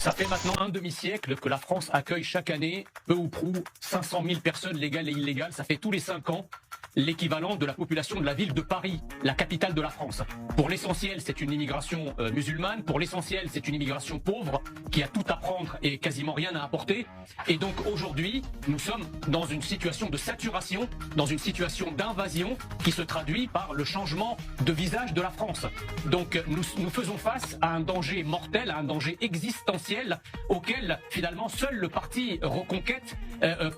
Ça fait maintenant un demi-siècle que la France accueille chaque année, peu ou prou, 500 000 personnes légales et illégales. Ça fait tous les 5 ans l'équivalent de la population de la ville de Paris, la capitale de la France. Pour l'essentiel, c'est une immigration musulmane. Pour l'essentiel, c'est une immigration pauvre qui a tout à prendre et quasiment rien à apporter. Et donc aujourd'hui, nous sommes dans une situation de saturation, dans une situation d'invasion qui se traduit par le changement de visage de la France. Donc nous faisons face à un danger mortel, à un danger existentiel auquel finalement seul le parti Reconquête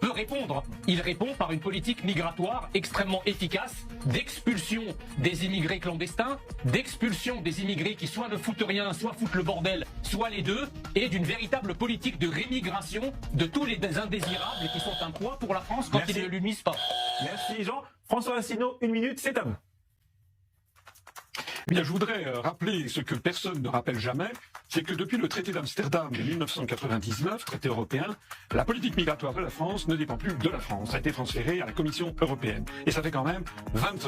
peut répondre. Il répond par une politique migratoire extrêmement efficace d'expulsion des immigrés clandestins, d'expulsion des immigrés qui soit ne foutent rien, soit foutent le bordel, soit les deux, et d'une véritable politique de rémigration de tous les indésirables qui sont un poids pour la France quand ils ne l'unissent pas. Merci Jean. François Asselineau, 1 minute, c'est à vous. Bien, je voudrais rappeler ce que personne ne rappelle jamais, c'est que depuis le traité d'Amsterdam de 1999, traité européen, la politique migratoire de la France ne dépend plus de la France. Ça a été transféré à la Commission européenne. Et ça fait quand même,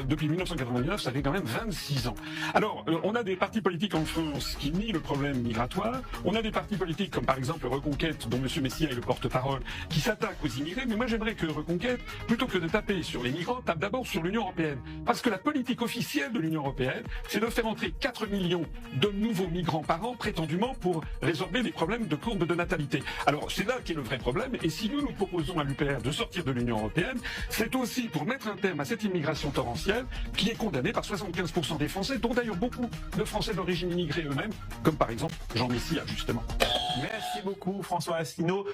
depuis 1999, ça fait quand même 26 ans. Alors, on a des partis politiques en France qui nient le problème migratoire. On a des partis politiques comme par exemple Reconquête, dont M. Messia est le porte-parole, qui s'attaquent aux immigrés. Mais moi, j'aimerais que Reconquête, plutôt que de taper sur les migrants, tape d'abord sur l'Union européenne. Parce que la politique officielle de l'Union européenne, c'est de faire entrer 4 millions de nouveaux migrants par an, prétendument pour résorber les problèmes de courbe de natalité. Alors c'est là qu'est le vrai problème, et si nous proposons à l'UPR de sortir de l'Union européenne, c'est aussi pour mettre un terme à cette immigration torrentielle qui est condamnée par 75% des Français, dont d'ailleurs beaucoup de Français d'origine immigrée eux-mêmes, comme par exemple Jean Messia justement. Merci beaucoup François Asselineau.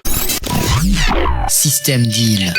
Système Deal.